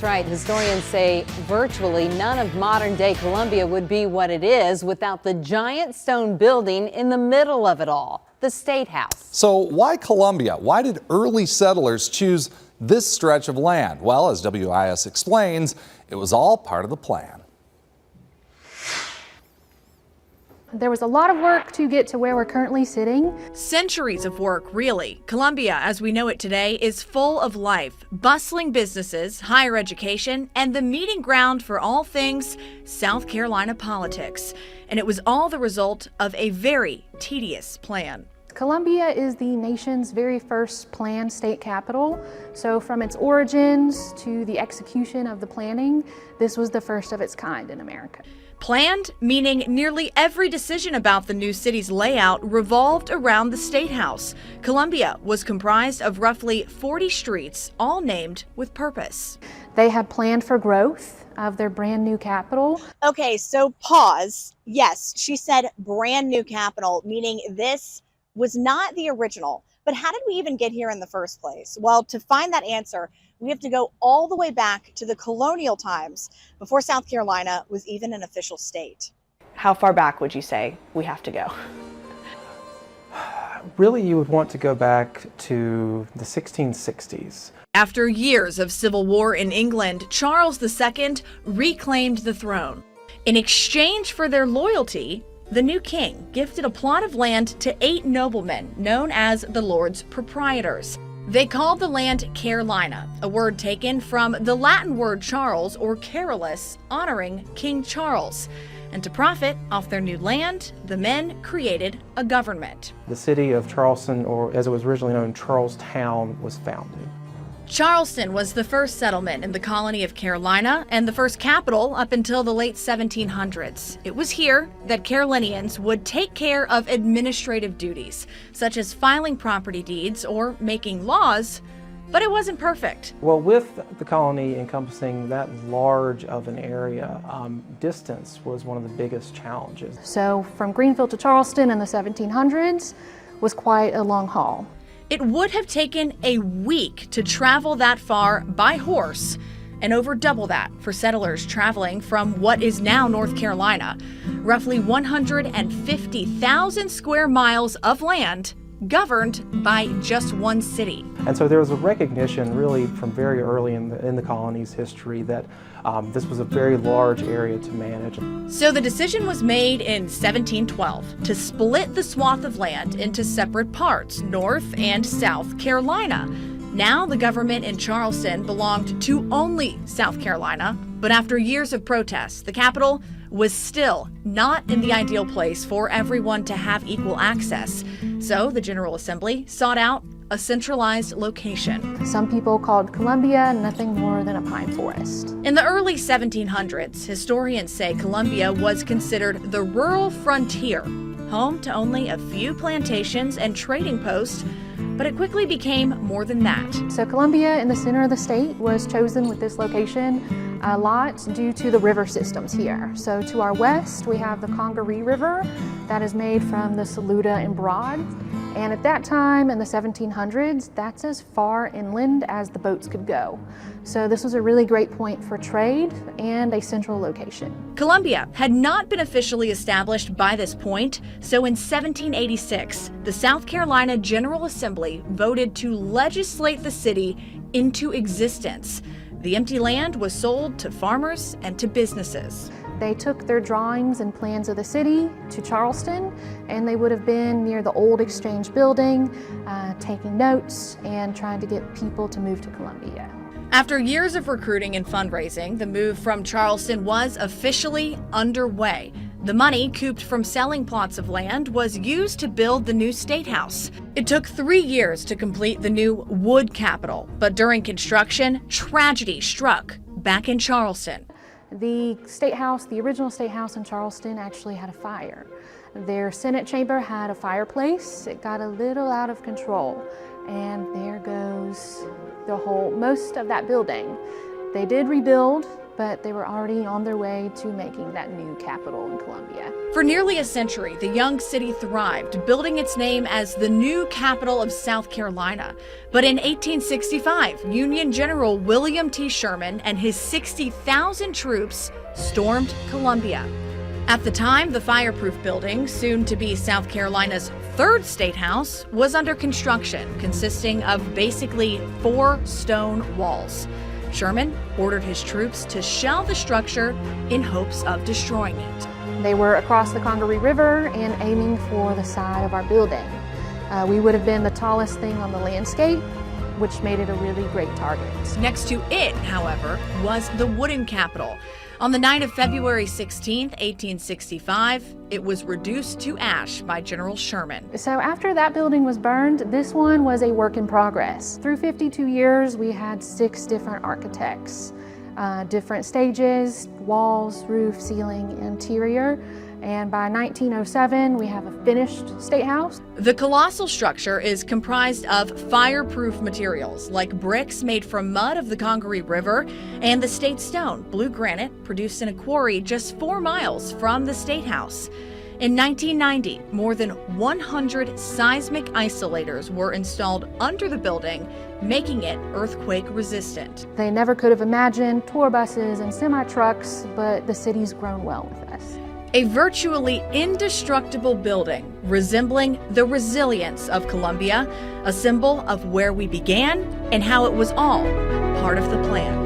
That's right. Historians say virtually none of modern-day Columbia would be what it is without the giant stone building in the middle of it all, the State House. So why Columbia? Why did early settlers choose this stretch of land? Well, as WIS explains, it was all part of the plan. There was a lot of work to get to where we're currently sitting. Centuries of work, really. Columbia, as we know it today, is full of life, bustling businesses, higher education, and the meeting ground for all things South Carolina politics. And it was all the result of a very tedious plan. Columbia is the nation's very first planned state capital. So from its origins to the execution of the planning, this was the first of its kind in America. Planned, meaning nearly every decision about the new city's layout revolved around the State House. Columbia was comprised of roughly 40 streets, all named with purpose. They had planned for growth of their brand new capital. Okay, so pause. Yes, she said brand new capital, meaning this was not the original. But how did we even get here in the first place? Well, to find that answer, we have to go all the way back to the colonial times before South Carolina was even an official state. How far back would you say we have to go? Really, you would want to go back to the 1660s. After years of civil war in England, Charles II reclaimed the throne. In exchange for their loyalty, the new king gifted a plot of land to 8 noblemen known as the Lords Proprietors. They called the land Carolina, a word taken from the Latin word Charles or Carolus, honoring King Charles. And to profit off their new land, the men created a government. The city of Charleston, or as it was originally known, Charlestown, was founded. Charleston was the first settlement in the colony of Carolina and the first capital up until the late 1700s. It was here that Carolinians would take care of administrative duties, such as filing property deeds or making laws, but it wasn't perfect. Well, with the colony encompassing that large of an area, distance was one of the biggest challenges. So from Greenville to Charleston in the 1700s was quite a long haul. It would have taken a week to travel that far by horse, and over double that for settlers traveling from what is now North Carolina. Roughly 150,000 square miles of land governed by just one city. And so there was a recognition really from very early in the colony's history that this was a very large area to manage. So the decision was made in 1712 to split the swath of land into separate parts, North and South Carolina. Now the government in Charleston belonged to only South Carolina, but after years of protests, the capital was still not in the ideal place for everyone to have equal access. So the General Assembly sought out a centralized location. Some people called Columbia nothing more than a pine forest. In the early 1700s, historians say Columbia was considered the rural frontier, home to only a few plantations and trading posts, but it quickly became more than that. So Columbia in the center of the state was chosen with this location a lot due to the river systems here. So to our west, we have the Congaree River that is made from the Saluda and Broad. And at that time in the 1700s, that's as far inland as the boats could go. So this was a really great point for trade and a central location. Columbia had not been officially established by this point, so in 1786, the South Carolina General Assembly voted to legislate the city into existence. The empty land was sold to farmers and to businesses. They took their drawings and plans of the city to Charleston, and they would have been near the old Exchange building, taking notes and trying to get people to move to Columbia. After years of recruiting and fundraising, the move from Charleston was officially underway. The money couped from selling plots of land was used to build the new State House. It took 3 years to complete the new wood capital, but during construction, tragedy struck back in Charleston. The State House, the original State House in Charleston, actually had a fire. Their Senate chamber had a fireplace. It got a little out of control, and there goes most of that building. They did rebuild, but they were already on their way to making that new capital in Columbia. For nearly a century, the young city thrived, building its name as the new capital of South Carolina. But in 1865, Union General William T. Sherman and his 60,000 troops stormed Columbia. At the time, the fireproof building, soon to be South Carolina's third state house, was under construction, consisting of basically 4 stone walls. Sherman ordered his troops to shell the structure in hopes of destroying it. They were across the Congaree River and aiming for the side of our building. We would have been the tallest thing on the landscape, which made it a really great target. Next to it, however, was the wooden Capitol. On the night of February 16, 1865, it was reduced to ash by General Sherman. So after that building was burned, this one was a work in progress. Through 52 years, we had 6 different architects, different stages, walls, roof, ceiling, interior. And by 1907, we have a finished state house. The colossal structure is comprised of fireproof materials like bricks made from mud of the Congaree River and the state stone, blue granite, produced in a quarry just 4 miles from the state house. In 1990, more than 100 seismic isolators were installed under the building, making it earthquake resistant. They never could have imagined tour buses and semi-trucks, but the city's grown well with us. A virtually indestructible building resembling the resilience of Columbia, a symbol of where we began and how it was all part of the plan.